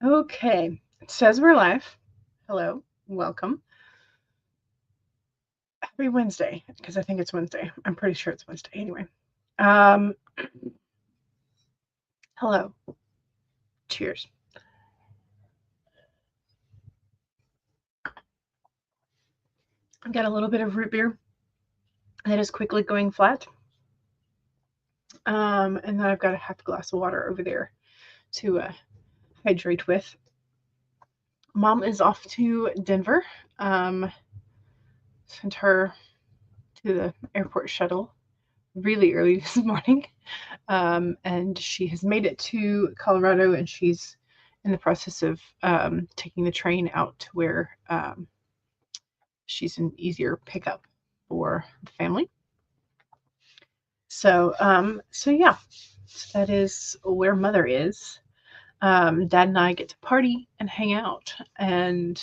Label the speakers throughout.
Speaker 1: Okay, it says we're live. Hello, welcome. Happy Wednesday, because I think it's Wednesday. I'm pretty sure it's Wednesday anyway. Um, hello. Cheers. I've got a little bit of root beer that is quickly going flat. And then I've got a half glass of water over there to hydrate with. Mom is off to Denver. Sent her to the airport shuttle really early this morning. And she has made it to Colorado, and she's in the process of taking the train out to where she's an easier pickup for the family. So yeah, so that is where Mother is. Dad and I get to party and hang out and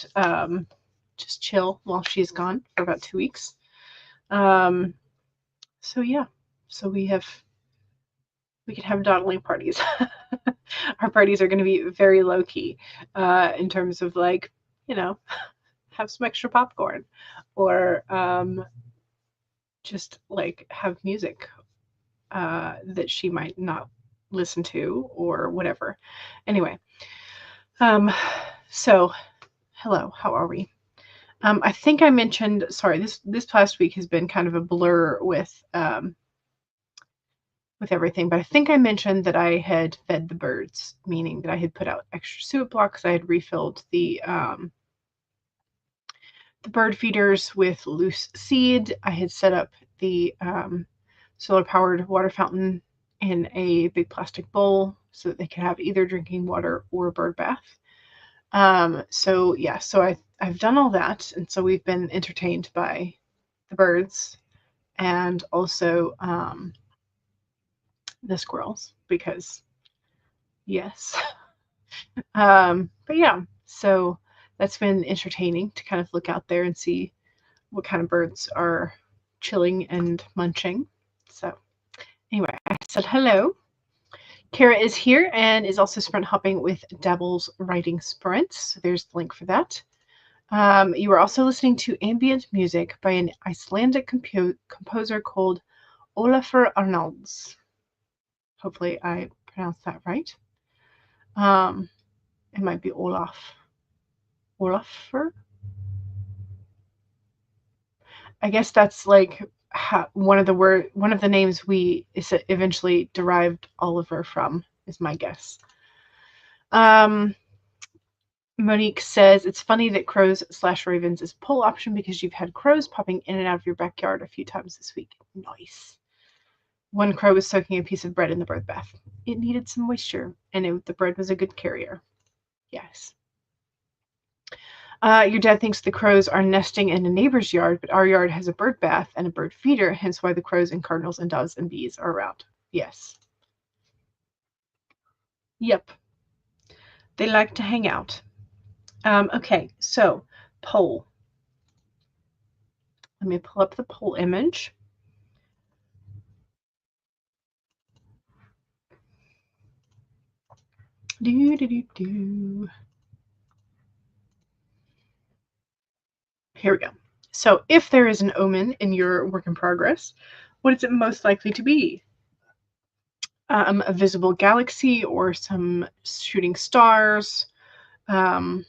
Speaker 1: just chill while she's gone for about 2 weeks. So yeah, so we could have dawdling parties. Our parties are going to be very low key in terms of like, have some extra popcorn or just like have music that she might not listen to or whatever. Anyway, so hello, how are we? I think I mentioned, sorry, this past week has been kind of a blur with everything, but I think I mentioned that I had fed the birds, meaning that I had put out extra suet blocks. I had refilled the bird feeders with loose seed. I had set up the solar-powered water fountain in a big plastic bowl so that they could have either drinking water or a bird bath. So yeah, so I've done all that, and so we've been entertained by the birds and also the squirrels because yes. But yeah, so that's been entertaining to kind of look out there and see what kind of birds are chilling and munching. So anyway, I said hello. Kara is here and is also sprint hopping with Dabble's Writing Sprints. So there's the link for that. You are also listening to ambient music by an Icelandic composer called Olafur Arnalds. Hopefully I pronounced that right. It might be Olafur. I guess that's like one of the names we eventually derived Oliver from, is my guess. Monique says it's funny that crows/ravens is poll option because you've had crows popping in and out of your backyard a few times this week. Nice. One crow was soaking a piece of bread in the bird bath. It needed some moisture, and the bread was a good carrier. Yes. Your dad thinks the crows are nesting in a neighbor's yard, but our yard has a bird bath and a bird feeder, hence why the crows and cardinals and doves and bees are around. Yes. Yep. They like to hang out. Okay, so poll. Let me pull up the poll image. Do. Here we go. So if there is an omen in your work in progress, what is it most likely to be? A visible galaxy or some shooting stars, or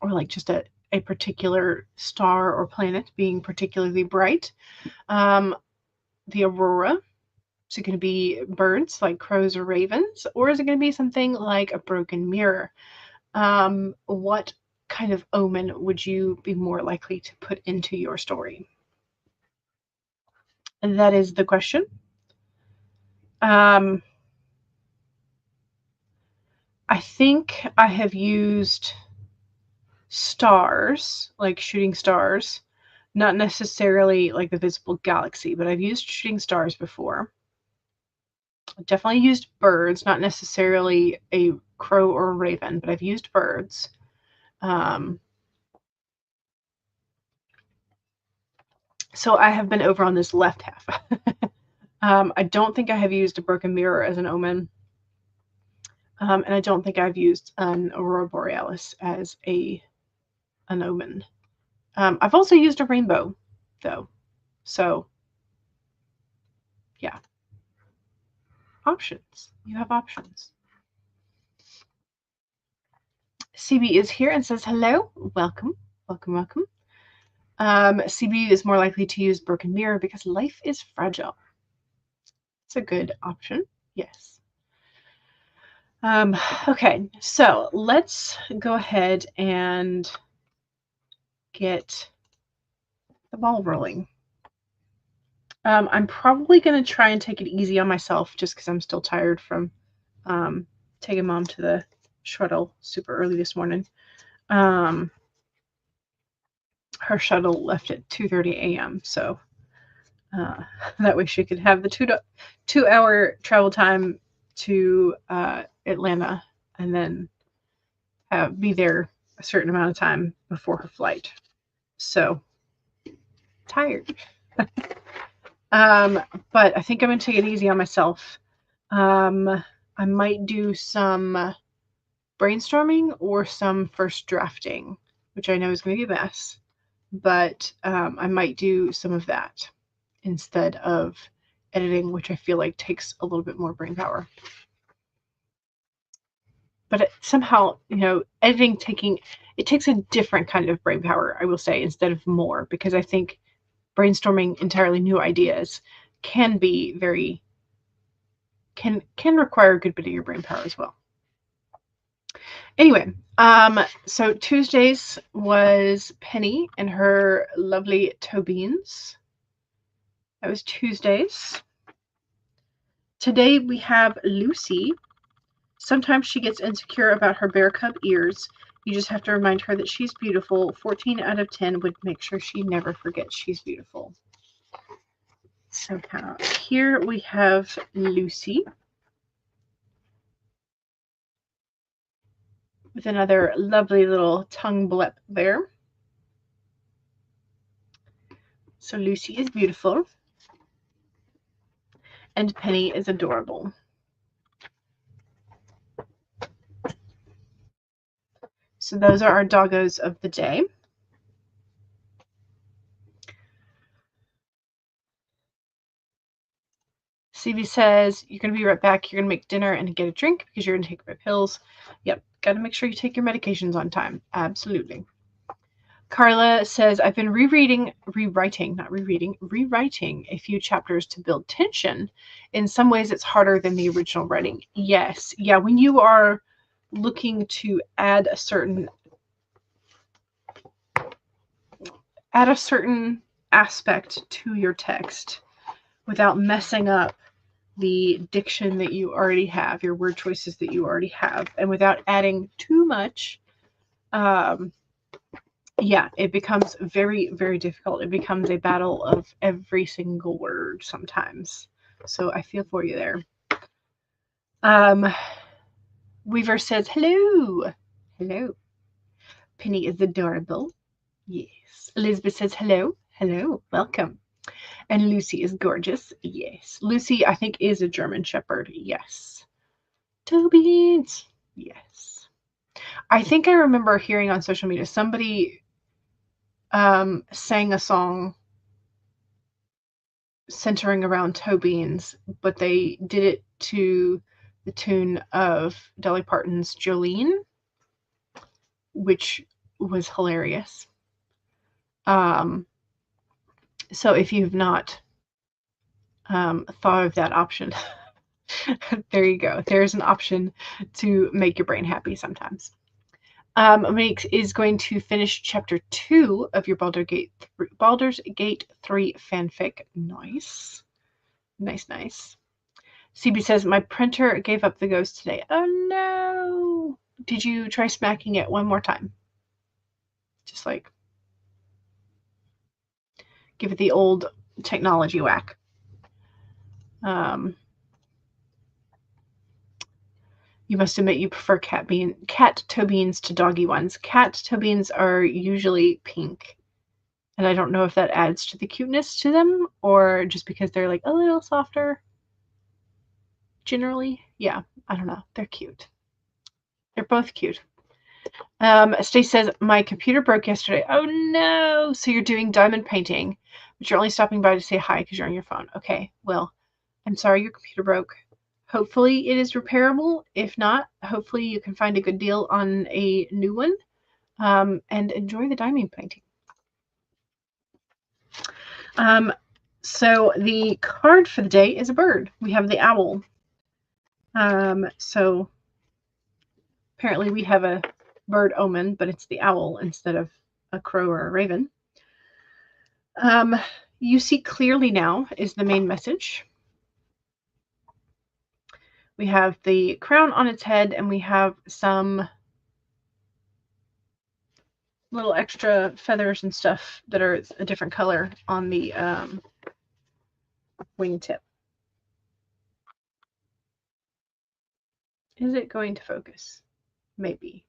Speaker 1: like just a particular star or planet being particularly bright. The aurora, is it going to be birds like crows or ravens, or is it going to be something like a broken mirror? What kind of omen would you be more likely to put into your story? And that is the question. I think I have used stars, like shooting stars, not necessarily like the visible galaxy, but I've used shooting stars before. I've definitely used birds, not necessarily a crow or a raven, but I've used birds. So I have been over on this left half. I don't think I have used a broken mirror as an omen. And I don't think I've used an Aurora Borealis as an omen. I've also used a rainbow, though. So, yeah. Options. You have options. CB is here and says hello. Welcome. Welcome, welcome. CB is more likely to use broken mirror because life is fragile. It's a good option. Yes. Okay, so let's go ahead and get the ball rolling. I'm probably going to try and take it easy on myself just because I'm still tired from taking Mom to the shuttle super early this morning. Her shuttle left at 2:30 a.m. So that way she could have the 2-hour travel time to Atlanta and then be there a certain amount of time before her flight. So tired. But I think I'm going to take it easy on myself. I might do some brainstorming or some first drafting, which I know is going to be a mess, but I might do some of that instead of editing, which I feel like takes a little bit more brain power. But somehow, editing takes a different kind of brain power, I will say, instead of more, because I think brainstorming entirely new ideas can be can require a good bit of your brain power as well. Anyway, so Tuesdays was Penny and her lovely toe beans. That was Tuesdays. Today we have Lucy. Sometimes she gets insecure about her bear cub ears. You just have to remind her that she's beautiful. 14 out of 10 would make sure she never forgets she's beautiful. So here we have Lucy with another lovely little tongue blip there. So Lucy is beautiful. And Penny is adorable. So those are our doggos of the day. CB says, you're going to be right back. You're going to make dinner and get a drink because you're going to take my pills. Yep, got to make sure you take your medications on time. Absolutely. Carla says, I've been rewriting a few chapters to build tension. In some ways, it's harder than the original writing. Yes. Yeah, when you are looking to add a certain aspect to your text without messing up the diction that you already have, your word choices that you already have, and without adding too much, yeah, it becomes very, very difficult. It becomes a battle of every single word sometimes. So I feel for you there. Weaver says, hello. Hello. Penny is adorable. Yes. Elizabeth says, hello. Hello. Welcome. And Lucy is gorgeous. Yes. Lucy, I think, is a German Shepherd. Yes. Tobies. Yes. I think I remember hearing on social media somebody sang a song centering around toe beans, but they did it to the tune of Dolly Parton's Jolene, which was hilarious. So if you've not thought of that option, there you go. There's an option to make your brain happy sometimes. Monique is going to finish chapter 2 of your Baldur's Gate 3 fanfic. Nice. Nice. CB says, my printer gave up the ghost today. Oh no. Did you try smacking it one more time? Just like give it the old technology whack. You must admit you prefer cat toe beans to doggy ones. Cat toe beans are usually pink. And I don't know if that adds to the cuteness to them or just because they're like a little softer. Generally, yeah, I don't know. They're cute. They're both cute. Stace says, my computer broke yesterday. Oh no! So you're doing diamond painting, but you're only stopping by to say hi because you're on your phone. Okay, well, I'm sorry your computer broke. Hopefully it is repairable. If not, hopefully you can find a good deal on a new one, and enjoy the diamond painting. So the card for the day is a bird. We have the owl. So apparently we have a bird omen, but it's the owl instead of a crow or a raven. You see clearly now is the main message. We have the crown on its head, and we have some little extra feathers and stuff that are a different color on the wingtip. Is it going to focus? Maybe.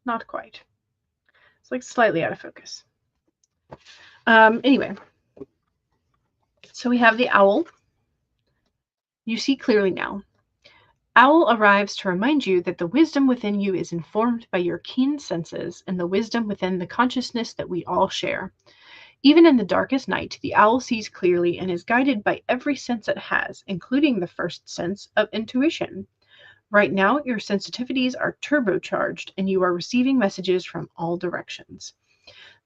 Speaker 1: Not quite. It's like slightly out of focus. Anyway, so we have the owl. You see clearly now. Owl arrives to remind you that the wisdom within you is informed by your keen senses and the wisdom within the consciousness that we all share. Even in the darkest night, the owl sees clearly and is guided by every sense it has, including the first sense of intuition. Right now, your sensitivities are turbocharged and you are receiving messages from all directions.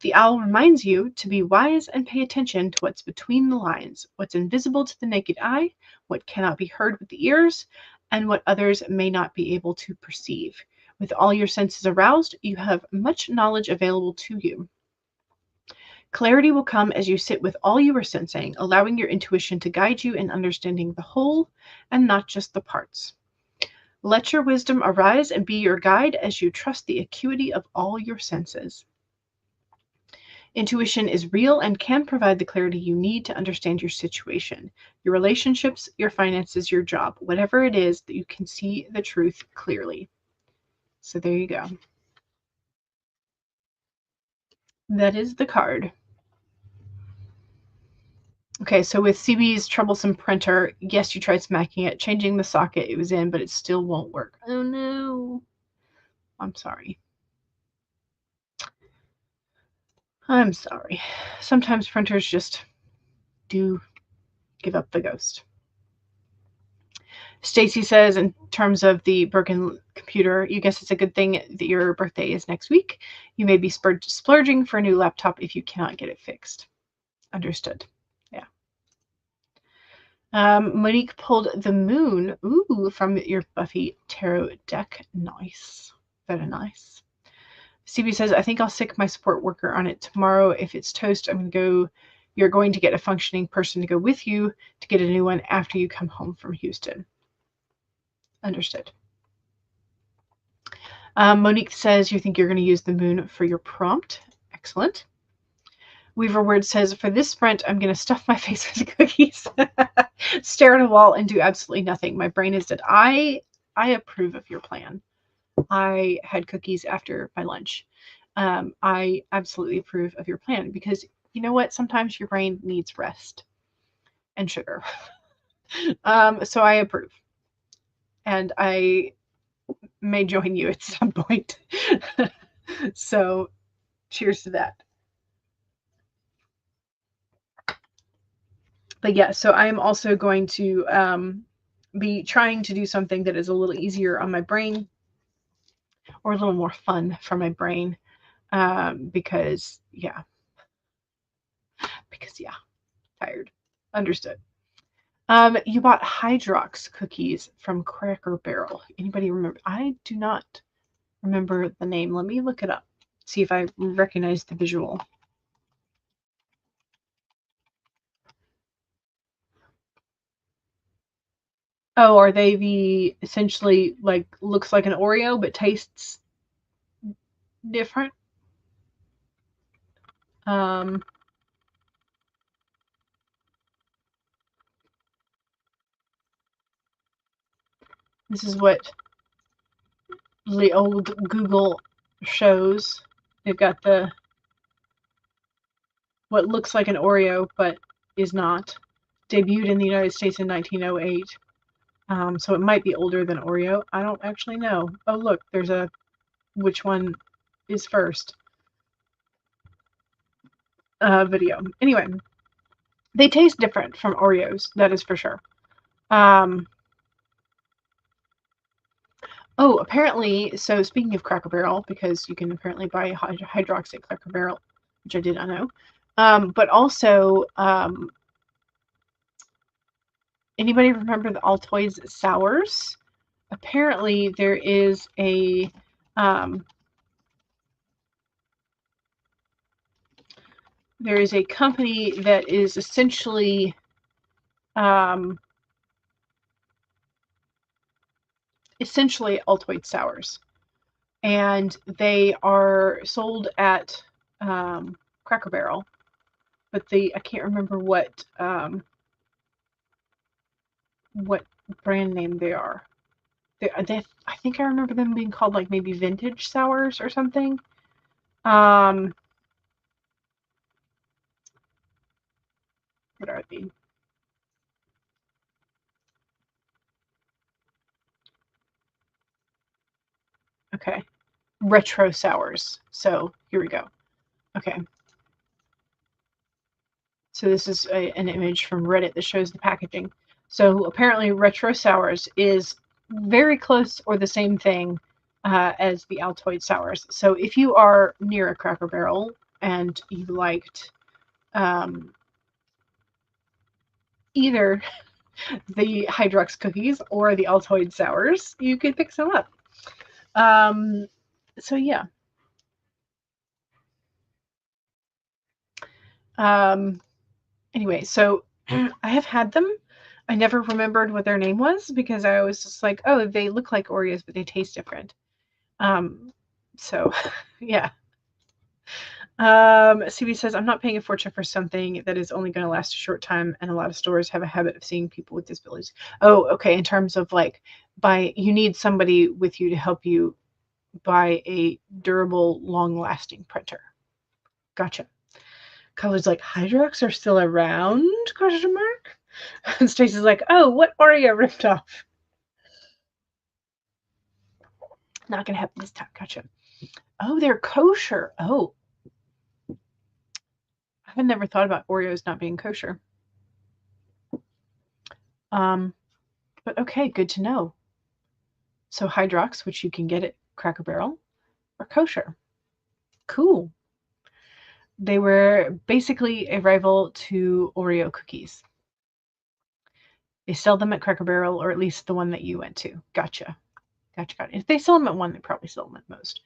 Speaker 1: The owl reminds you to be wise and pay attention to what's between the lines, what's invisible to the naked eye, what cannot be heard with the ears, and what others may not be able to perceive. With all your senses aroused, you have much knowledge available to you. Clarity will come as you sit with all you are sensing, allowing your intuition to guide you in understanding the whole and not just the parts. Let your wisdom arise and be your guide as you trust the acuity of all your senses. Intuition is real and can provide the clarity you need to understand your situation, your relationships, your finances, your job, whatever it is that you can see the truth clearly. So there you go. That is the card. Okay, so with CB's troublesome printer, yes, you tried smacking it, changing the socket it was in, but it still won't work. Oh no. I'm sorry. I'm sorry. Sometimes printers just do give up the ghost. Stacy says, in terms of the broken computer, you guess it's a good thing that your birthday is next week. You may be splurging for a new laptop if you cannot get it fixed. Understood. Yeah. Monique pulled the moon, from your Buffy tarot deck. Nice. Very nice. CB says, I think I'll sick my support worker on it tomorrow. If it's toast, you're going to get a functioning person to go with you to get a new one after you come home from Houston. Understood. Monique says, you think you're going to use the moon for your prompt. Excellent. Weaver Word says, for this sprint, I'm going to stuff my face with cookies, stare at a wall, and do absolutely nothing. My brain is dead. I approve of your plan. I had cookies after my lunch. I absolutely approve of your plan because you know what? Sometimes your brain needs rest and sugar. So I approve. And I may join you at some point. So cheers to that. But yeah, so I am also going to be trying to do something that is a little easier on my brain or a little more fun for my brain because tired. Understood. You bought Hydrox cookies from Cracker Barrel. Anybody remember? I do not remember the name. Let me look it up. See if I recognize the visual. Oh, are they the essentially like looks like an Oreo but tastes different? This is what the old Google shows. They've got what looks like an Oreo but is not. Debuted in the United States in 1908. So it might be older than Oreo. I don't actually know. Oh, look, there's a which one is first video. Anyway, they taste different from Oreos, that is for sure. Oh, apparently, so speaking of Cracker Barrel, because you can apparently buy hydroxy Cracker Barrel, which I did not know. But also, anybody remember the Altoids sours? Apparently, there is a company that is essentially Altoid sours, and they are sold at Cracker Barrel, but I can't remember what brand name they are. I think I remember them being called like maybe vintage sours or something. What are they? Okay. Retro sours. So here we go. Okay. So this is an image from Reddit that shows the packaging. So apparently retro sours is very close or the same thing as the Altoid sours. So if you are near a Cracker Barrel and you liked either the Hydrox cookies or the Altoid sours, you could pick some up. So yeah. Anyway, so I have had them. I never remembered what their name was because I was just like, oh, they look like Oreos, but they taste different. So yeah. CB says, I'm not paying a fortune for something that is only going to last a short time, and a lot of stores have a habit of seeing people with disabilities. Oh, okay. In terms of like, you need somebody with you to help you buy a durable, long-lasting printer. Gotcha. Color's like, Hydrox are still around? Question mark. And Stacey's like, oh, what Oreo ripped off? Not gonna happen this time. Gotcha. Oh, they're kosher. Oh. I had never thought about Oreos not being kosher. But okay, good to know. So Hydrox, which you can get at Cracker Barrel, are kosher. Cool. They were basically a rival to Oreo cookies. They sell them at Cracker Barrel, or at least the one that you went to. Gotcha. If they sell them at one, they probably sell them at most.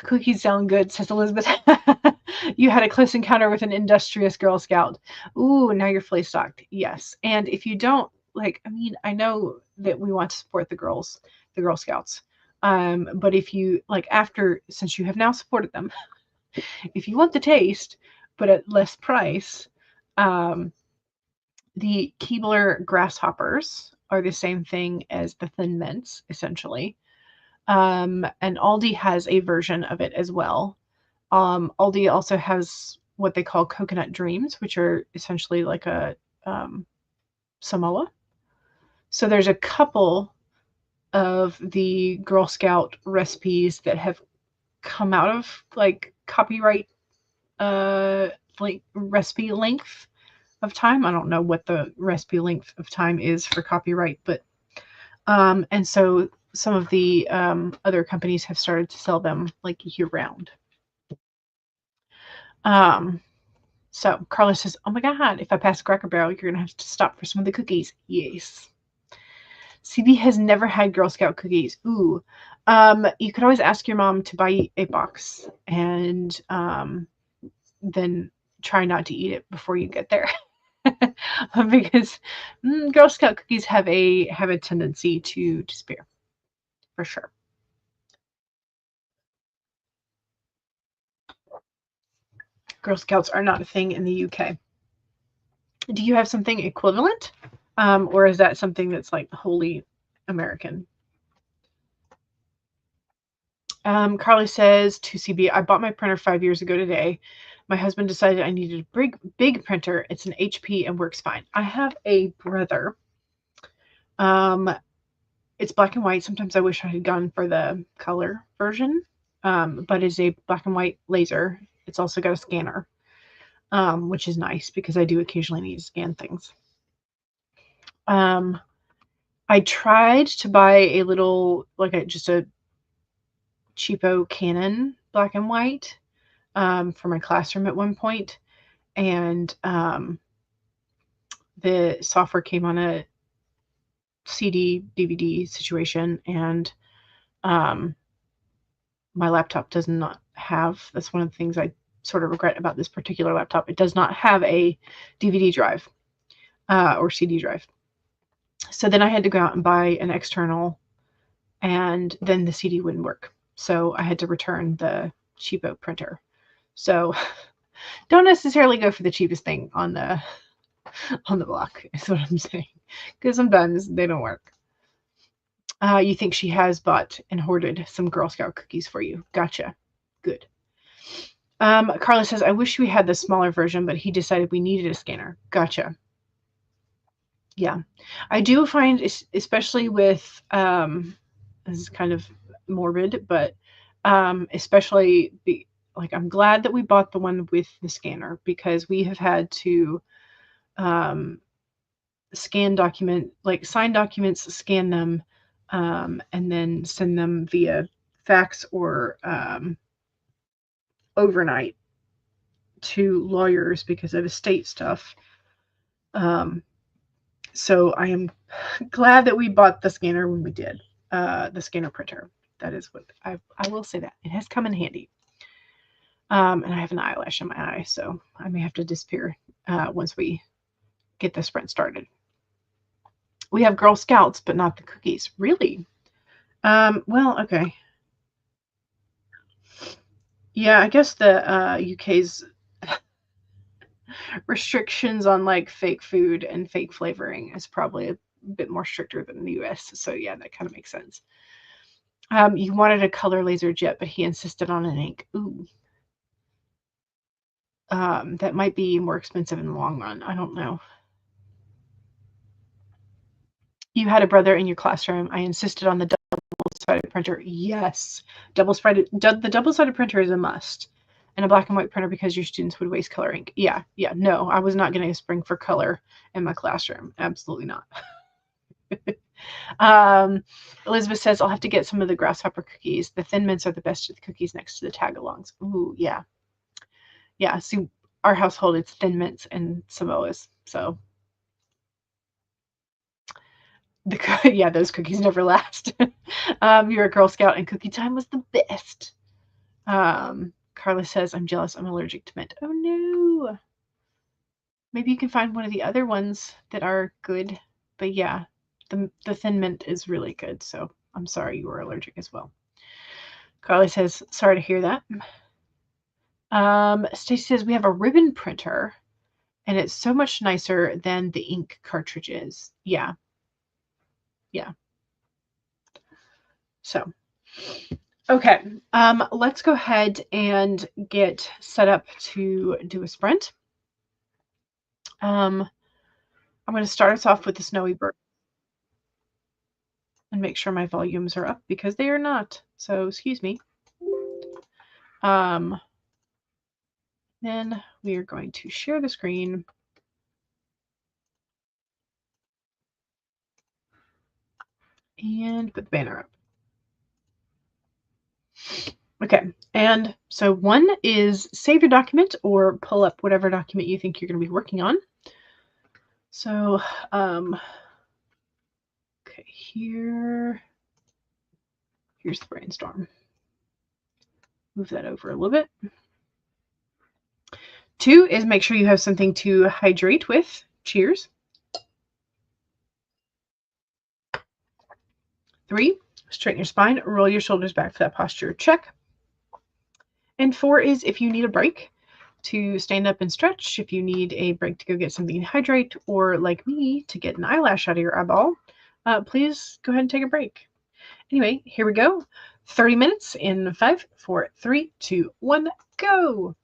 Speaker 1: Cookies sound good, says Elizabeth. You had a close encounter with an industrious Girl Scout. Ooh, now you're fully stocked. Yes. And if you don't, I know that we want to support the Girl Scouts. But if you, since you have now supported them, if you want the taste, but at less price, the Keebler Grasshoppers are the same thing as the Thin Mints, essentially. And Aldi has a version of it as well. Aldi also has what they call Coconut Dreams, which are essentially like a Samoa. So there's a couple of the Girl Scout recipes that have come out of copyright recipe length of time. I don't know what the recipe length of time is for copyright, but and so some of the other companies have started to sell them year round. So Carla says, oh my God, if I pass Cracker Barrel, you're going to have to stop for some of the cookies. Yes. CB has never had Girl Scout cookies. Ooh. You could always ask your mom to buy a box and then try not to eat it before you get there. Because Girl Scout cookies have a tendency to disappear, for sure. Girl Scouts are not a thing in the UK. Do you have something equivalent? Or is that something that's wholly American? Carly says to CB, I bought my printer 5 years ago today. My husband decided I needed a big printer. It's an HP and works fine. I have a brother It's black and white. Sometimes I wish I had gone for the color version, but it's a black and white laser. It's also got a scanner, which is nice because I do occasionally need to scan things. I tried to buy a little, just a cheapo Canon black and white for my classroom at one point, and the software came on a CD DVD situation, and my laptop does not have, that's one of the things I sort of regret about this particular laptop. It does not have a DVD drive or CD drive. So then I had to go out and buy an external, and then the CD wouldn't work. So I had to return the cheapo printer. So don't necessarily go for the cheapest thing on the block, is what I'm saying, because sometimes they don't work. You think she has bought and hoarded some Girl Scout cookies for you. Gotcha. Good. Carla says, I wish we had the smaller version, but he decided we needed a scanner. Gotcha. Yeah. I do find, especially with, this is kind of morbid, but especially, I'm glad that we bought the one with the scanner, because we have had to scan sign documents, scan them, and then send them via fax or overnight to lawyers because of estate stuff. So I am glad that we bought the scanner when we did, the scanner printer. That is what I will say, that it has come in handy. And I have an eyelash in my eye, so I may have to disappear once we get the sprint started. We have Girl Scouts, but not the cookies. Really? Well, okay. Yeah, I guess the UK's restrictions on fake food and fake flavoring is probably a bit more stricter than the US. So yeah, that kind of makes sense. You wanted a color laser jet, but he insisted on an ink. Ooh. That might be more expensive in the long run. I don't know. You had a brother in your classroom. I insisted on the double-sided printer. Yes. The double-sided printer is a must. And a black and white printer because your students would waste color ink. Yeah. No, I was not getting a spring for color in my classroom. Absolutely not. Elizabeth says, I'll have to get some of the grasshopper cookies. The Thin Mints are the best of the cookies next to the tag-alongs. Ooh, yeah. Yeah, see, our household, it's Thin Mints and Samoas. So, yeah, those cookies never last. You're a Girl Scout, and cookie time was the best. Carla says, I'm jealous. I'm allergic to mint. Oh, no. Maybe you can find one of the other ones that are good. But yeah, the Thin Mint is really good. So I'm sorry you were allergic as well. Carly says, sorry to hear that. Stacy says, we have a ribbon printer, and it's so much nicer than the ink cartridges. Yeah. So, okay. Let's go ahead and get set up to do a sprint. I'm going to start us off with the snowy bird and make sure my volumes are up because they are not. So, excuse me. Then we are going to share the screen. And put the banner up. Okay, and so one is save your document or pull up whatever document you think you're going to be working on. So, okay, here's the brainstorm. Move that over a little bit. 2 is make sure you have something to hydrate with. Cheers. 3, straighten your spine, roll your shoulders back for that posture. Check. And 4 is if you need a break to stand up and stretch, if you need a break to go get something to hydrate, or like me, to get an eyelash out of your eyeball, please go ahead and take a break. Anyway, here we go. 30 minutes in 5, 4, 3, 2, 1, go.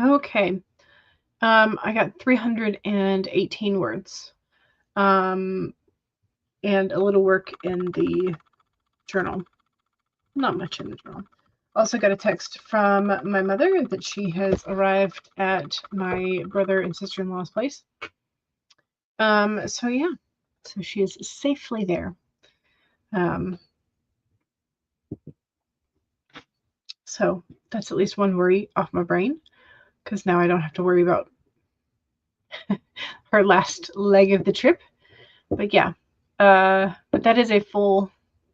Speaker 1: Okay. I got 318 words. And a little work in the journal. Not much in the journal. Also got a text from my mother that she has arrived at my brother and sister-in-law's place. So yeah. So she is safely there. So that's at least one worry off my brain, because now I don't have to worry about her last leg of the trip. But yeah, but that is a full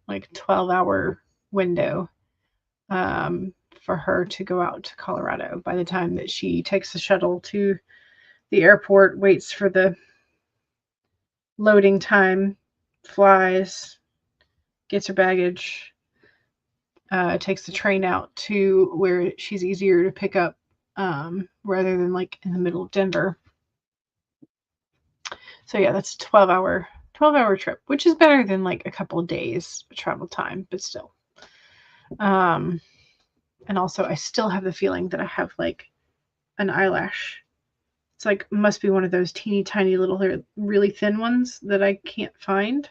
Speaker 1: like 12-hour window for her to go out to Colorado. By the time that she takes the shuttle to the airport, waits for the loading time, flies, gets her baggage, takes the train out to where she's easier to pick up, rather than like in the middle of Denver. So yeah, that's a 12-hour trip, which is better than like a couple of days travel time, but still. And also I still have the feeling that I have like an eyelash. It's like, must be one of those teeny tiny little, really thin ones that I can't find.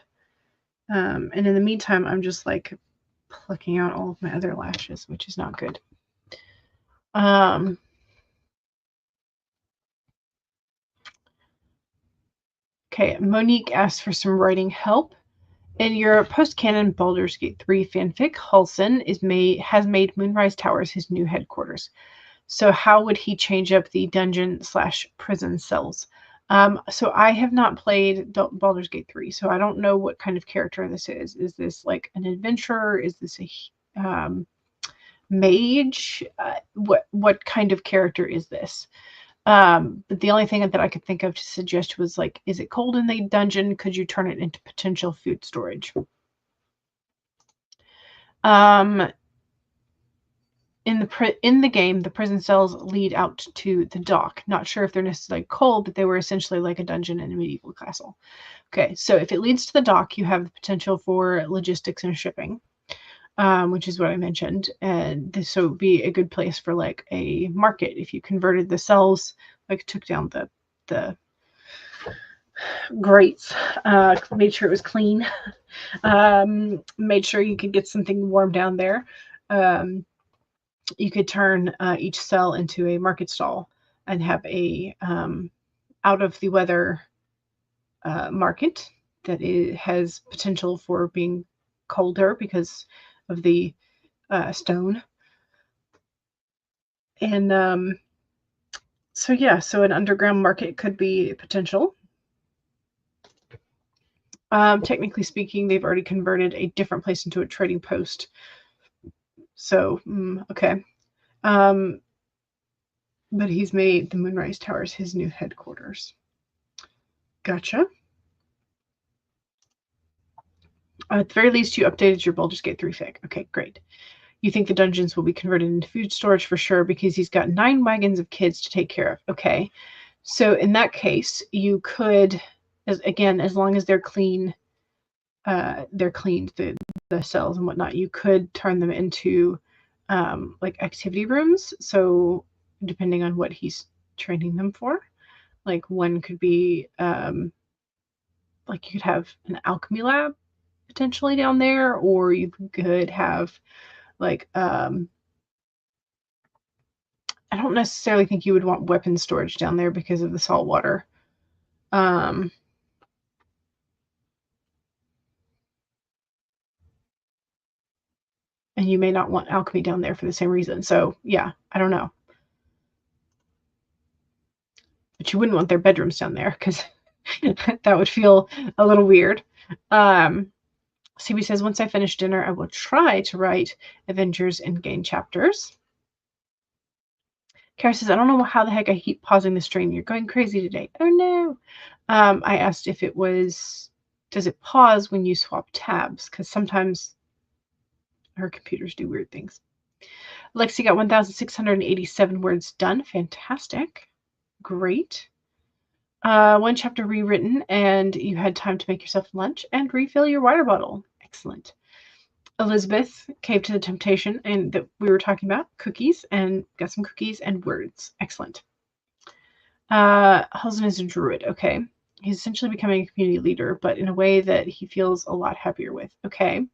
Speaker 1: And in the meantime, I'm just like plucking out all of my other lashes, which is not good. Okay, Monique asked for some writing help. In your post-canon Baldur's Gate 3 fanfic, Halsin has made Moonrise Towers his new headquarters. So how would he change up the dungeon/prison cells? So I have not played Baldur's Gate 3, so I don't know what kind of character this is. Is this like an adventurer? Is this a mage? What kind of character is this? But the only thing that I could think of to suggest was like, is it cold in the dungeon? Could you turn it into potential food storage? In the game, the prison cells lead out to the dock. Not sure if they're necessarily cold, but they were essentially like a dungeon in a medieval castle. Okay, so if it leads to the dock, you have the potential for logistics and shipping, which is what I mentioned. And this would be a good place for like a market if you converted the cells, like took down the grates, made sure it was clean, made sure you could get something warm down there. You could turn each cell into a market stall and have a out of the weather market that has potential for being colder because of the stone. And so yeah, so an underground market could be a potential. Technically speaking, they've already converted a different place into a trading post. So, okay. But he's made the Moonrise Towers his new headquarters. Gotcha. At the very least, you updated your Baldur's Gate 3 fic. Okay, great. You think the dungeons will be converted into food storage for sure because he's got 9 wagons of kids to take care of. Okay. So in that case, you could, as long as they're clean, they're cleaned, the cells and whatnot, you could turn them into like activity rooms. So depending on what he's training them for, like one could be like you could have an alchemy lab potentially down there, or you could have like I don't necessarily think you would want weapon storage down there because of the salt water. And you may not want alchemy down there for the same reason. So yeah, I don't know. But you wouldn't want their bedrooms down there because that would feel a little weird. CB says, once I finish dinner, I will try to write Avengers Endgame chapters. Kara says, I don't know how the heck I keep pausing the stream. You're going crazy today. Oh no. I asked if it was, does it pause when you swap tabs? Because sometimes her computers do weird things. Lexi got 1,687 words done. Fantastic. Great. One chapter rewritten, and you had time to make yourself lunch and refill your water bottle. Excellent. Elizabeth caved to the temptation and that we were talking about, cookies, and got some cookies and words. Excellent. Halston is a druid. Okay. He's essentially becoming a community leader, but in a way that he feels a lot happier with. Okay.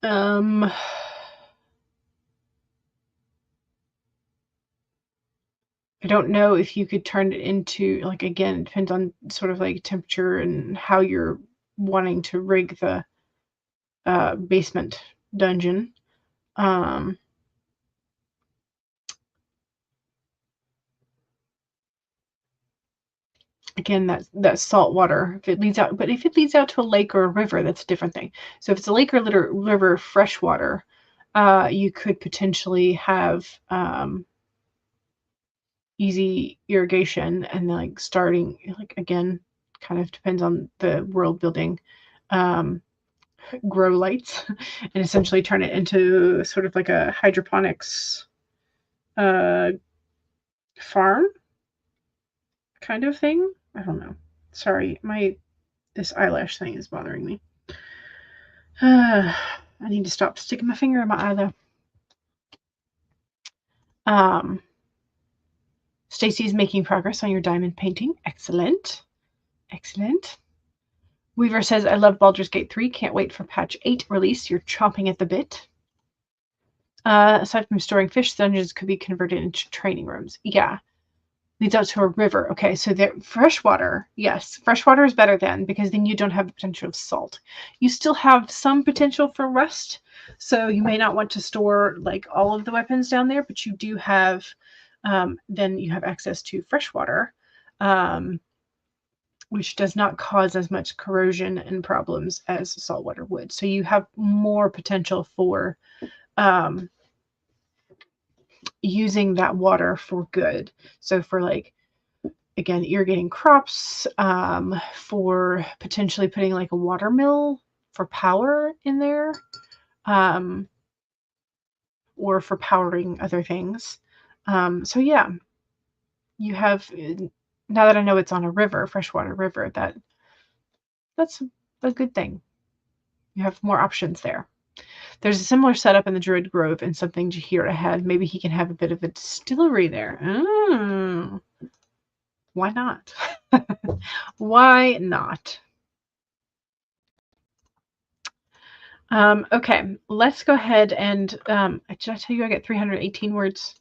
Speaker 1: I don't know if you could turn it into, like, again, it depends on sort of like temperature and how you're wanting to rig the basement dungeon. Again, that's salt water. If it leads out, but if it leads out to a lake or a river, that's a different thing. So if it's a lake or river freshwater, you could potentially have easy irrigation and like starting, like, again, kind of depends on the world building, grow lights and essentially turn it into sort of like a hydroponics farm kind of thing. I don't know. Sorry, this eyelash thing is bothering me. I need to stop sticking my finger in my eye though. Stacy's making progress on your diamond painting. Excellent. Excellent. Weaver says, I love Baldur's Gate 3. Can't wait for patch 8 release. You're chomping at the bit. Aside from storing fish, dungeons could be converted into training rooms. Yeah. Leads out to a river. Okay, so freshwater. Yes, freshwater is better then, because then you don't have the potential of salt. You still have some potential for rust, so you may not want to store like all of the weapons down there, but you do have, then you have access to freshwater, which does not cause as much corrosion and problems as saltwater would. So you have more potential for using that water for good. So for, like, again, irrigating crops, for potentially putting like a water mill for power in there, or for powering other things. So yeah, you have, now that I know it's on a river, freshwater river, that's a good thing. You have more options there. There's a similar setup in the Druid Grove and something Jahira had. Maybe he can have a bit of a distillery there. Why not? Why not? Okay, let's go ahead and, did I tell you I get 318 words?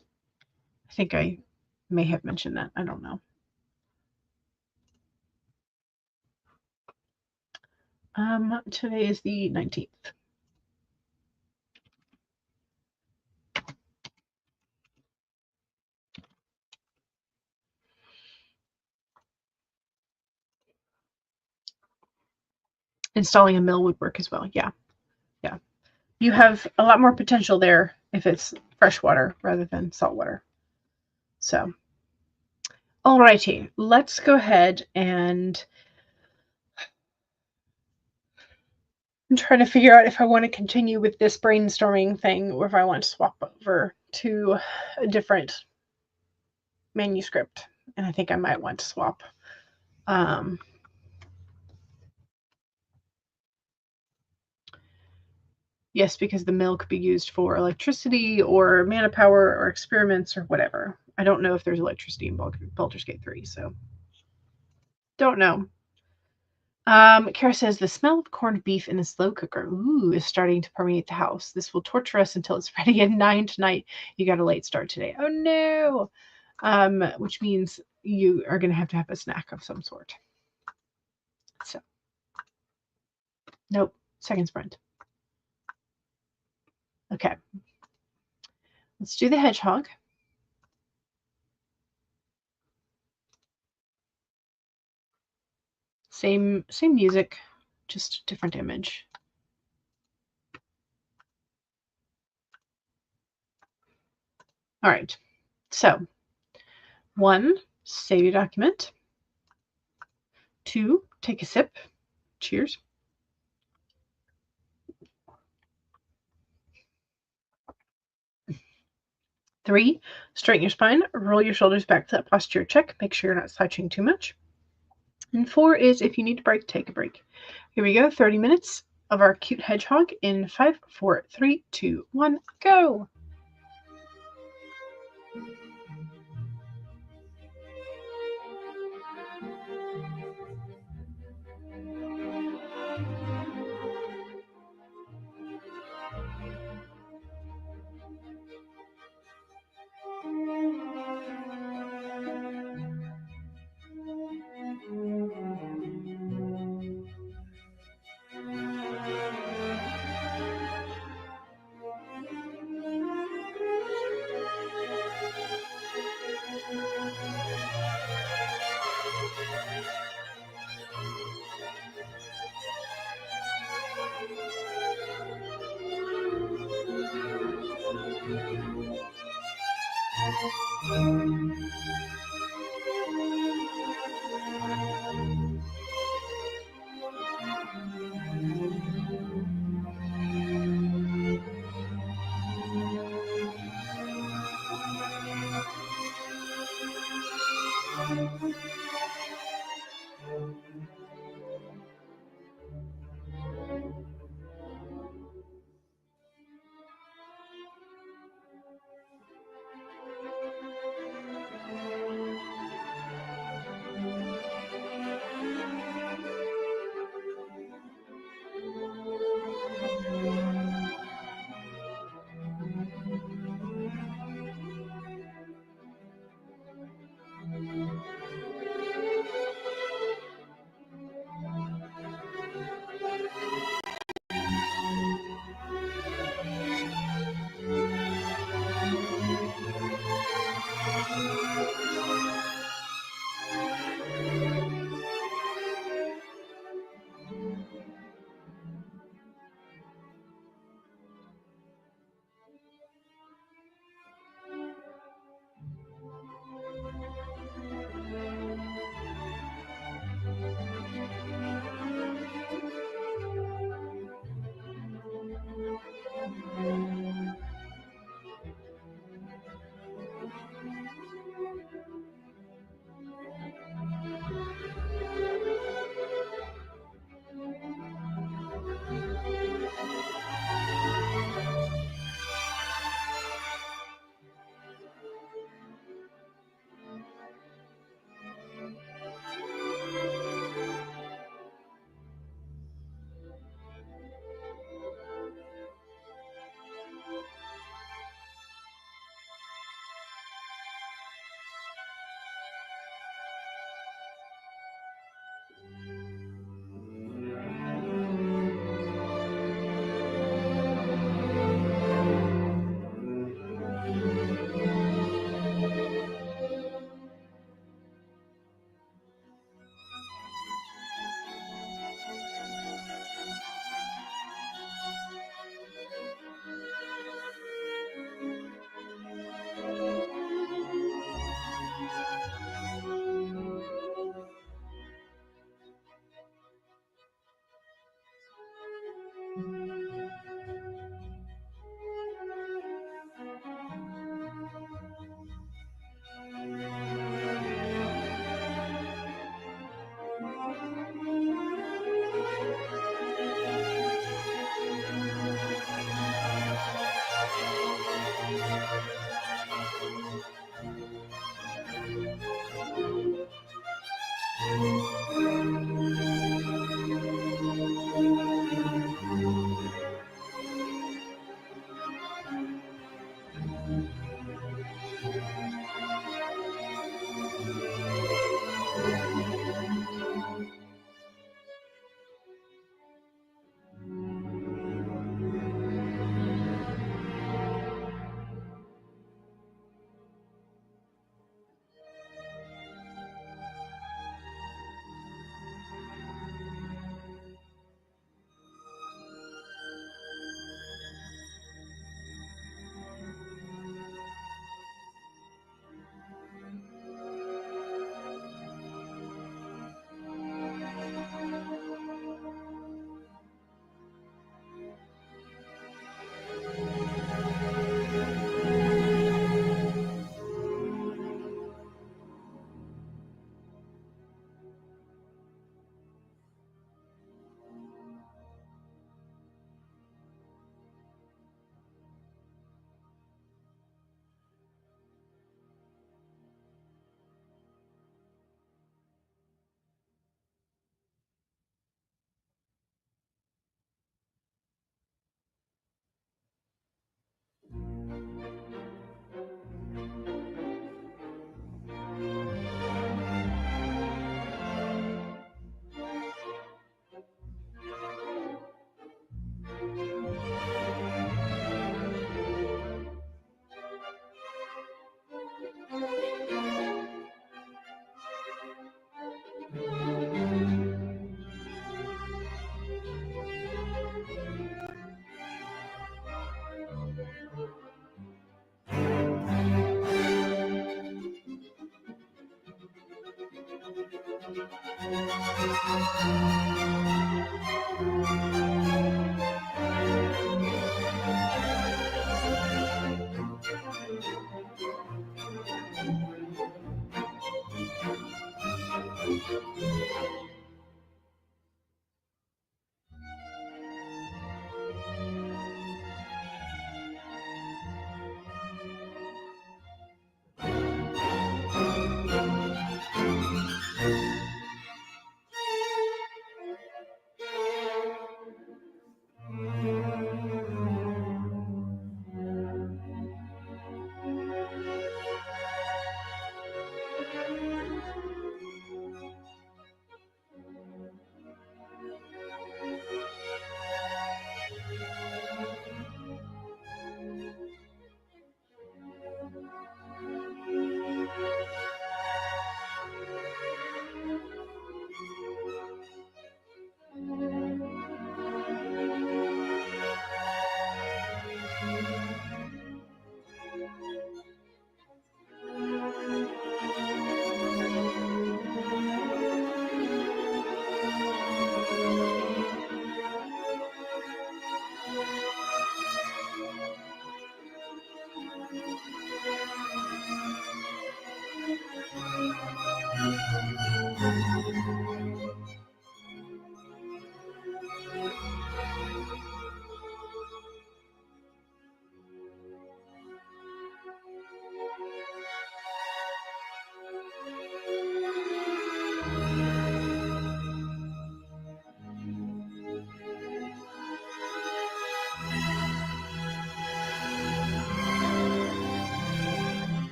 Speaker 1: I think I may have mentioned that. I don't know. Today is the 19th. Installing a mill would work as well. Yeah. Yeah. You have a lot more potential there if it's freshwater rather than saltwater. So, alrighty, let's go ahead and I'm trying to figure out if I want to continue with this brainstorming thing or if I want to swap over to a different manuscript. And I think I might want to swap. Yes, because the mill could be used for electricity or mana power or experiments or whatever. I don't know if there's electricity in Baldur's Gate 3, so don't know. Kara says, the smell of corned beef in the slow cooker, is starting to permeate the house. This will torture us until it's ready at 9 tonight. You got a late start today. Oh no! Which means you are going to have a snack of some sort. So, nope. Second sprint. Okay. Let's do the hedgehog. Same music, just different image. All right. So, 1, save your document. 2, take a sip. Cheers. 3, straighten your spine, roll your shoulders back to that posture check. Make sure you're not slouching too much. And 4 is if you need a break, take a break. Here we go, 30 minutes of our cute hedgehog in 5, 4, 3, 2, 1, go.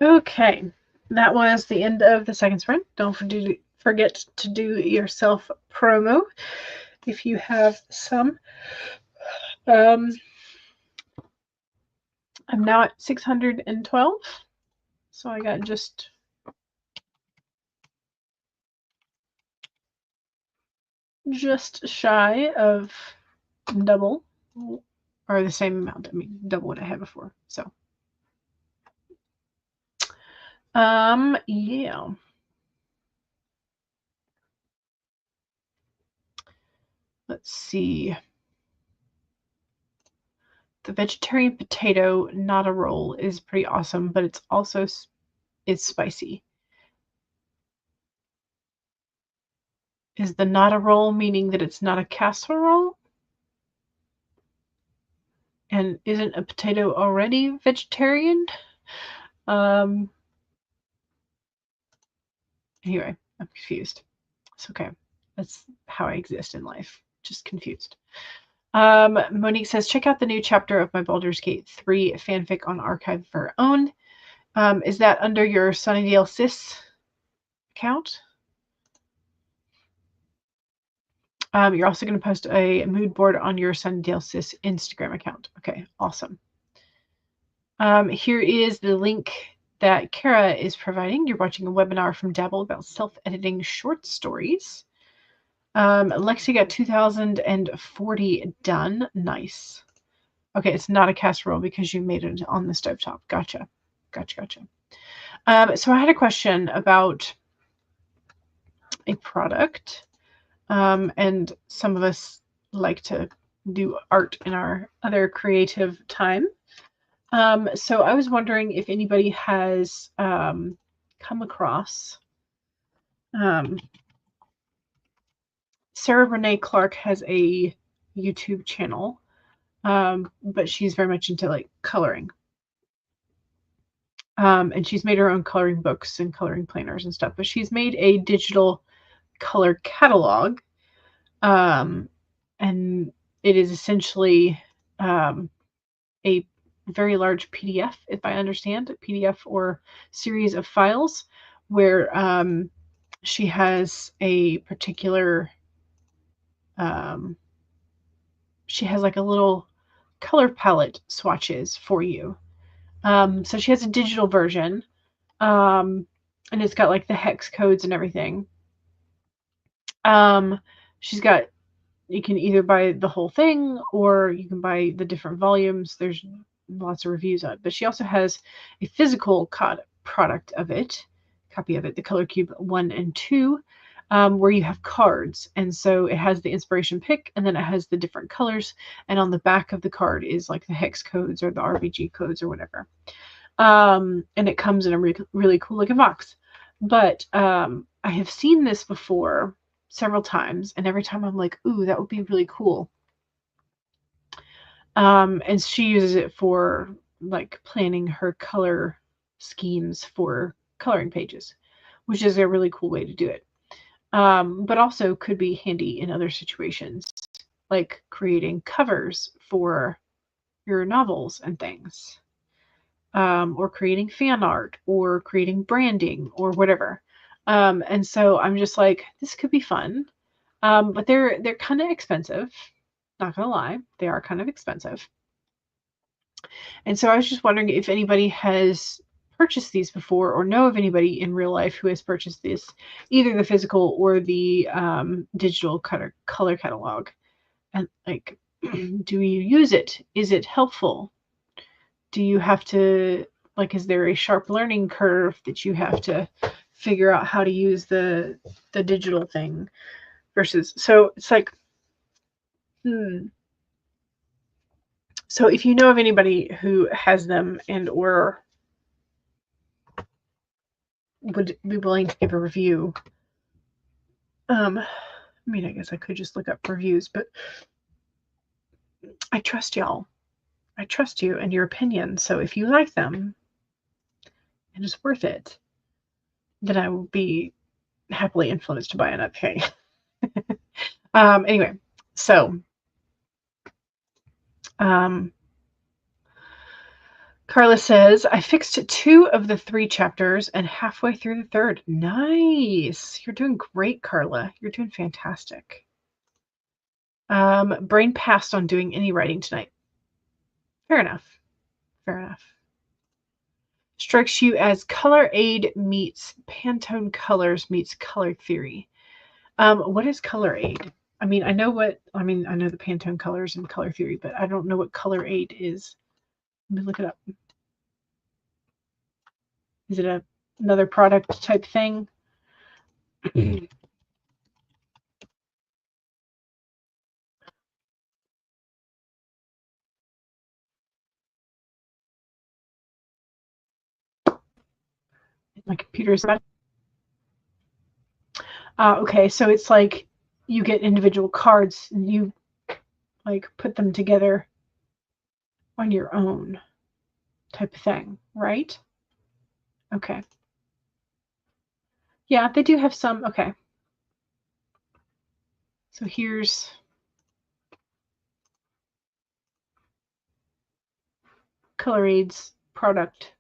Speaker 1: Okay, that was the end of the second sprint. Don't forget to do your self promo if you have some. I'm now at 612, so I got just shy of double, or the same amount. I mean, double what I had before. So Yeah. Let's see. The vegetarian potato nata roll is pretty awesome, but it's also it's spicy. Is the nata roll meaning that it's not a casserole? And isn't a potato already vegetarian? Anyway, I'm confused. It's okay. That's how I exist in life. Just confused. Monique says, check out the new chapter of my Baldur's Gate 3 fanfic on Archive of Our Own. Is that under your Sunnydale Sis account? You're also going to post a mood board on your Sunnydale Sis Instagram account. Okay, awesome. Here is the link that Kara is providing. You're watching a webinar from Dabble about self-editing short stories. Lexi got 2040 done. Nice. Okay, it's not a casserole because you made it on the stovetop. Gotcha. So I had a question about a product. And some of us like to do art in our other creative time. So I was wondering if anybody has come across Sarah Renee Clark has a YouTube channel, but she's very much into like coloring. And she's made her own coloring books and coloring planners and stuff, but she's made a digital color catalog. And it is essentially a very large PDF, if I understand, a PDF or series of files where she has a particular, she has like a little color palette swatches for you. So she has a digital version, and it's got like the hex codes and everything. She's got, you can either buy the whole thing or you can buy the different volumes. There's lots of reviews on it, but she also has a physical product of it, copy of it, the Color Cube 1 and 2, where you have cards. And so it has the inspiration pick, and then it has the different colors. And on the back of the card is like the hex codes or the RBG codes or whatever. And it comes in a really cool looking box. But I have seen this before several times, and every time I'm like, ooh, that would be really cool. And she uses it for like planning her color schemes for coloring pages, which is a really cool way to do it. But also could be handy in other situations, like creating covers for your novels and things, or creating fan art, or creating branding, or whatever. And so I'm just like, this could be fun. But they're kind of expensive. Not gonna lie, they are kind of expensive. And so I was just wondering if anybody has purchased these before, or know of anybody in real life who has purchased this, either the physical or the digital color catalog. And like, do you use it? Is it helpful? Do you have to, like, is there a sharp learning curve that you have to figure out how to use the digital thing versus, so it's like, So if you know of anybody who has them and or would be willing to give a review, I mean, I guess I could just look up reviews, but I trust y'all. I trust you and your opinion. So if you like them and it's worth it, then I will be happily influenced to buy another thing. Anyway, so Carla says, I fixed 2 of the 3 chapters and halfway through the 3rd. Nice. You're doing great, Carla. You're doing fantastic. Brain passed on doing any writing tonight. Fair enough. Fair enough. Strikes you as color aid meets Pantone Colors meets color theory. What is color aid? I mean, I know the Pantone Colors and color theory, but I don't know what color aid is. Let me look it up. Is it a another product type thing. My computer's about. Okay, so it's like you get individual cards and you like put them together on your own type of thing, right? Okay. Yeah, they do have some. Okay. So here's ColorAid's product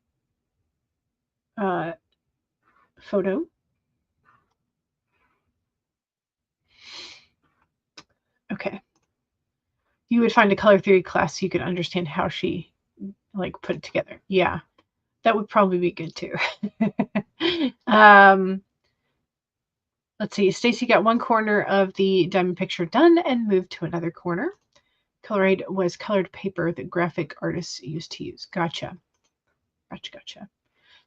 Speaker 1: photo. Okay. You would find a color theory class so you could understand how she like put it together. Yeah, that would probably be good too. Let's see. Stacy got one corner of the diamond picture done and moved to another corner. ColorAid was colored paper that graphic artists used to use. Gotcha. Gotcha.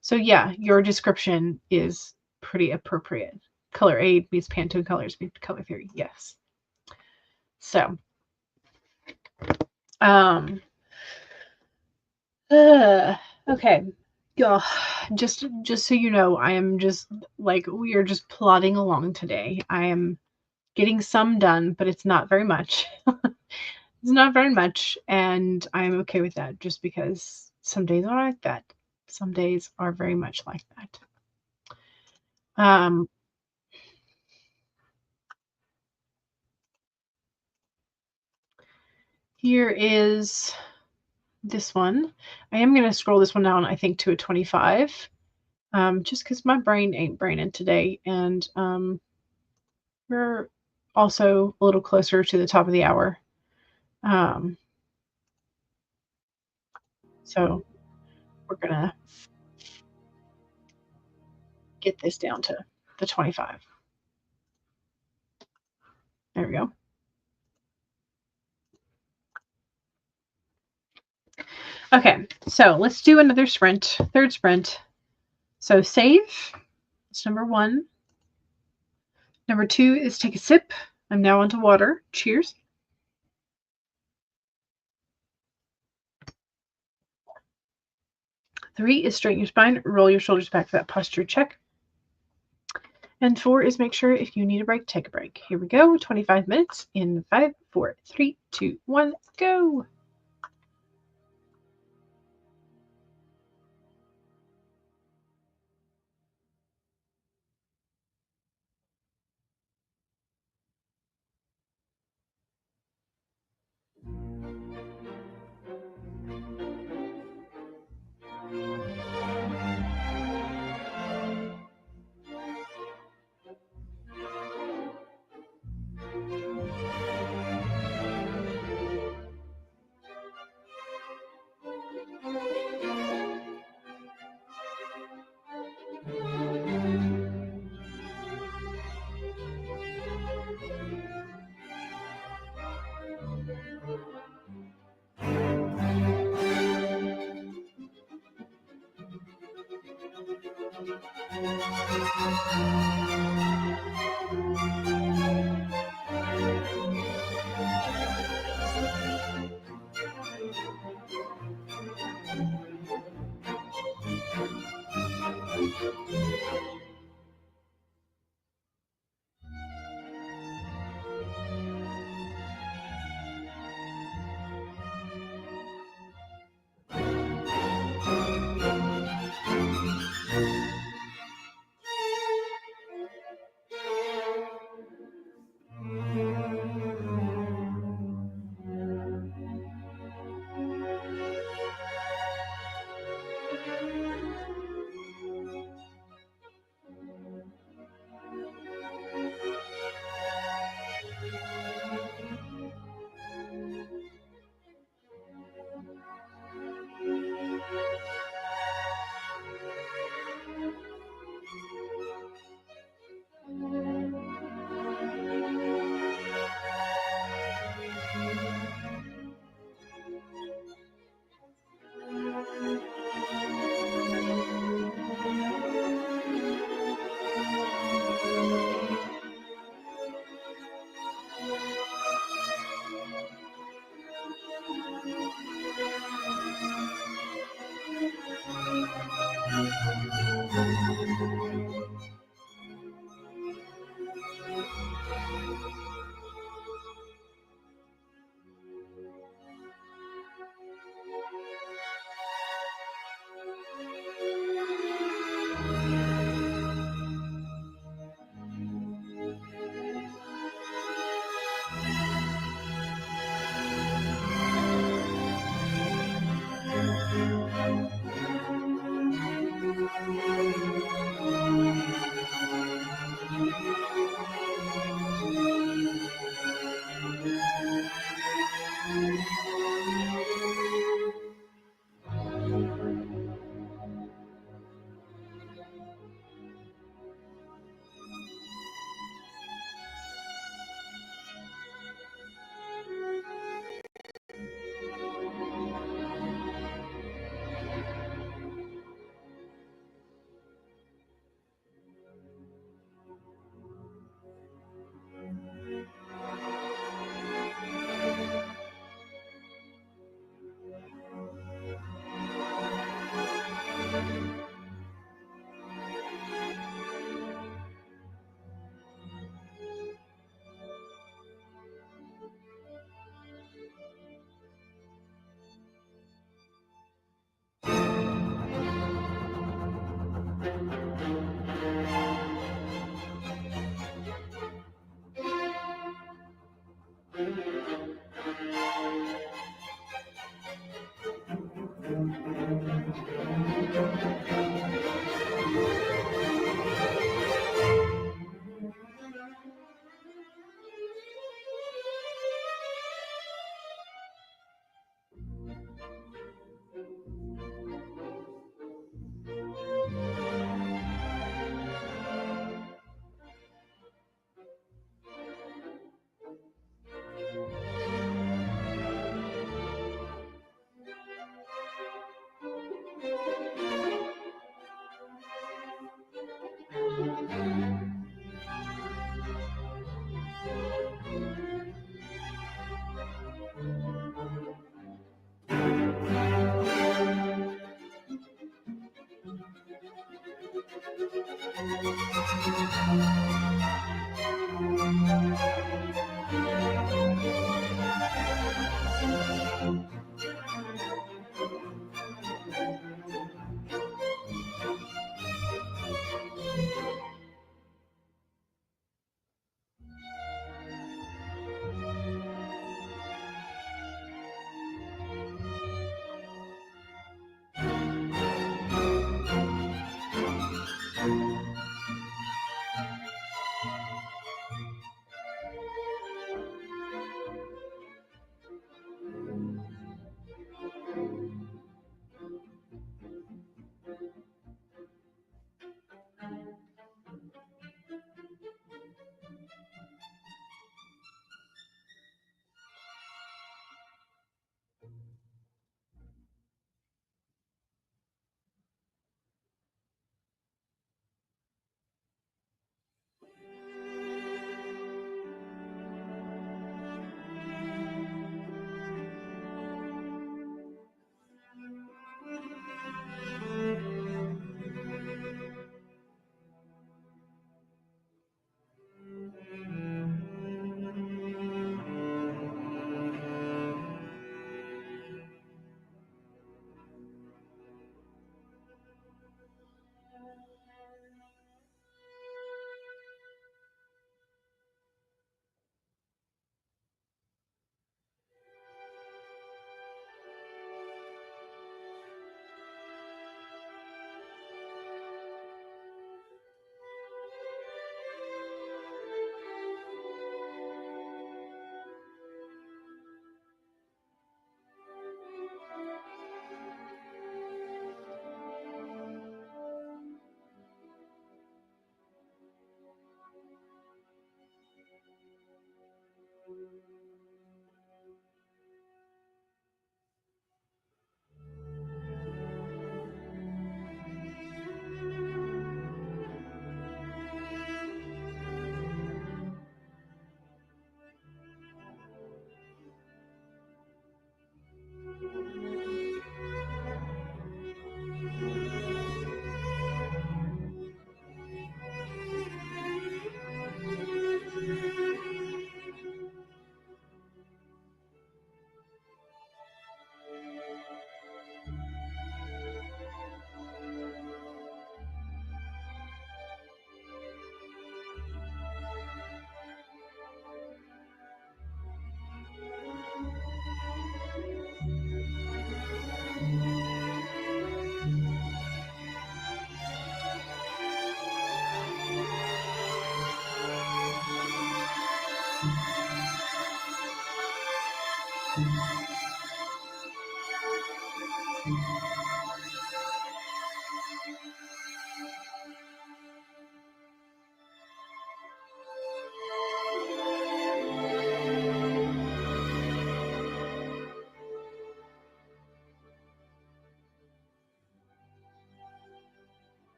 Speaker 1: So yeah, your description is pretty appropriate. ColorAid meets Pantone Colors meets color theory. Yes. So, okay. Yeah, just so you know, I am just like we are just plodding along today. I am getting some done, but it's not very much. It's not very much, and I'm okay with that just because some days are like that. Some days are very much like that. Here is this one. I am going to scroll this one down, I think, to a 25, just because my brain ain't braining today, and we're also a little closer to the top of the hour. So we're going to get this down to the 25. There we go. Okay, so let's do another sprint, third sprint. So save, that's number 1. Number 2 is take a sip. I'm now onto water. Cheers. Three is straighten your spine, roll your shoulders back for that posture check. And 4 is make sure if you need a break, take a break. Here we go, 25 minutes in 5, 4, 3, 2, 1, go.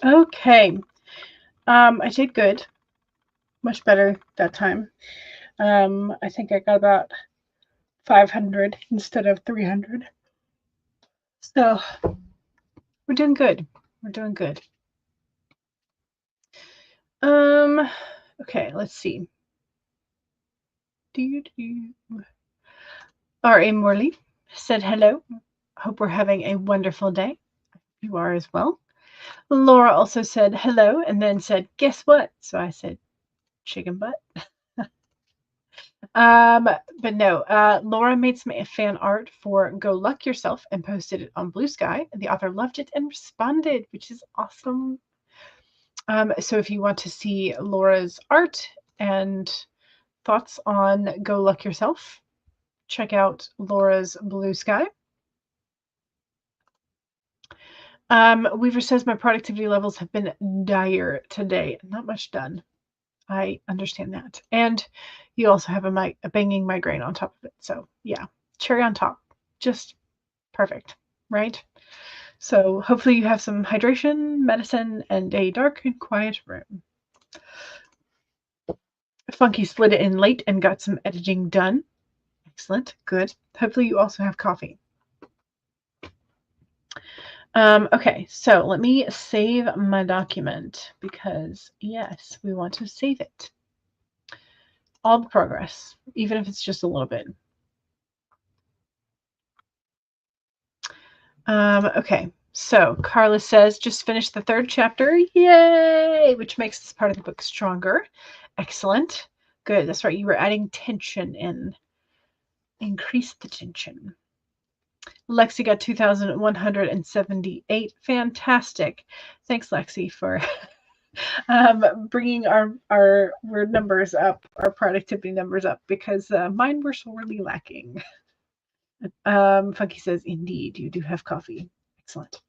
Speaker 1: Okay. I did good. Much better that time. I think I got about 500 instead of 300. So we're doing good. We're doing good. Okay, let's see. R.A. Morley said hello. Hope we're having a wonderful day. You are as well. Laura also said hello and then said, guess what? So I said, chicken butt. But no, Laura made some fan art for Go Luck Yourself and posted it on Blue Sky. The author loved it and responded, which is awesome. So if you want to see Laura's art and thoughts on Go Luck Yourself, check out Laura's Blue Sky. Weaver says my productivity levels have been dire today. Not much done. I understand that. And you also have a banging migraine on top of it. So yeah, cherry on top. Just perfect, right? So hopefully you have some hydration, medicine, and a dark and quiet room. Funky slid it in late and got some editing done. Excellent. Good. Hopefully you also have coffee. Okay, so let me save my document because, yes, we want to save it. All the progress, even if it's just a little bit. Okay, so Carla says, just finished the 3rd chapter. Yay! Which makes this part of the book stronger. Excellent. Good. That's right. You were adding tension in. Increase the tension. Lexi got 2,178. Fantastic. Thanks, Lexi, for bringing our word numbers up, our productivity numbers up, because mine were sorely lacking. Funky says, indeed, you do have coffee. Excellent.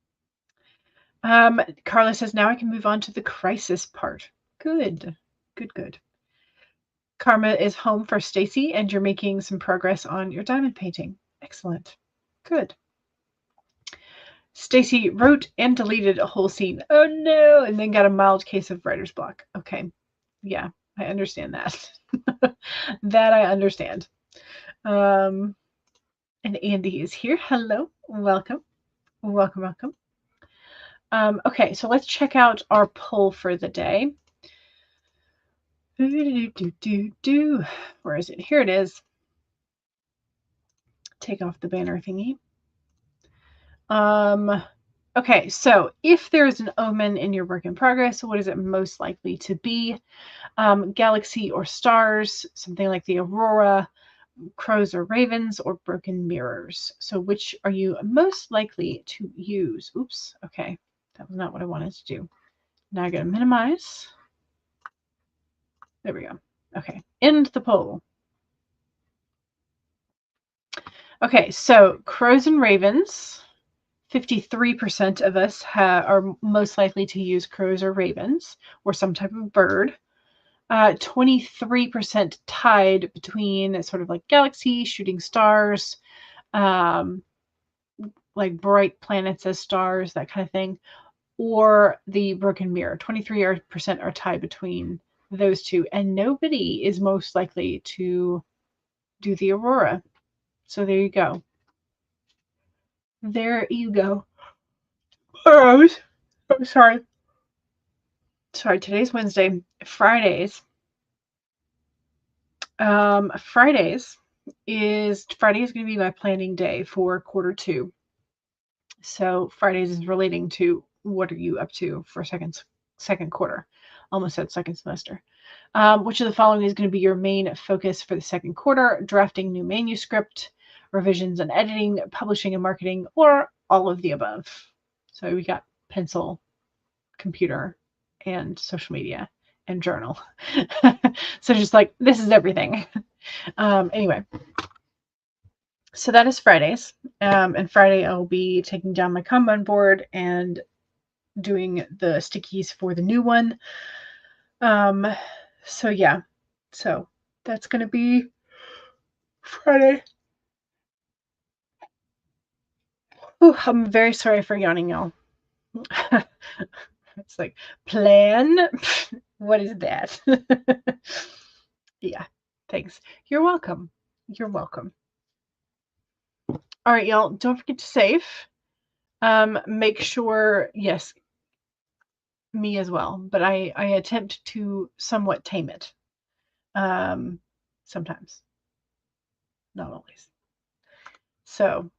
Speaker 1: Carla says, now I can move on to the crisis part. Good. Good, good. Karma is home for Stacy, and you're making some progress on your diamond painting. Excellent. Good. Stacy wrote and deleted a whole scene. Oh no! And then got a mild case of writer's block. Okay. Yeah, I understand that. That I understand. And Andy is here. Hello. Welcome. Welcome, welcome. Okay, so let's check out our poll for the day. Where is it? Here it is. Take off the banner thingy. Okay, so if there is an omen in your work in progress, what is it most likely to be? Galaxy or stars, something like the Aurora, crows or ravens, or broken mirrors. So which are you most likely to use? Oops, okay, that was not what I wanted to do. Now I gotta minimize. There we go. Okay, end the poll. Okay, so crows and ravens. 53% of us are most likely to use crows or ravens or some type of bird. 23% tied between sort of like galaxy, shooting stars, like bright planets as stars, that kind of thing, or the broken mirror. 23% are tied between those two, and nobody is most likely to do the Aurora. So there you go. There you go. I'm sorry. Sorry, today's Wednesday. Friday is going to be my planning day for Q2. So Fridays is relating to what are you up to for second quarter. Almost said second semester. Which of the following is going to be your main focus for the second quarter? Drafting new manuscript, revisions and editing, publishing and marketing, or all of the above. So we got pencil, computer, and social media and journal. So just like, this is everything. Anyway, so that is Fridays. And Friday I'll be taking down my Kanban board and doing the stickies for the new one. So yeah, so that's going to be Friday. Ooh, I'm very sorry for yawning, y'all. It's like, plan? What is that? Yeah, thanks. You're welcome. You're welcome. All right, y'all, don't forget to save. Make sure, yes, me as well, but I attempt to somewhat tame it. Sometimes. Not always. So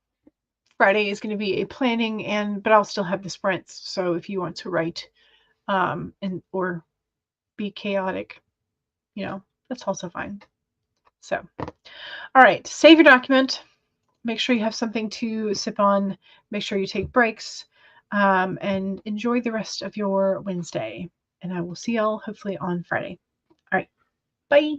Speaker 1: Friday is going to be a planning, but I'll still have the sprints. So if you want to write or be chaotic, that's also fine. So, all right, save your document. Make sure you have something to sip on. Make sure you take breaks, and enjoy the rest of your Wednesday. And I will see y'all hopefully on Friday. All right, bye.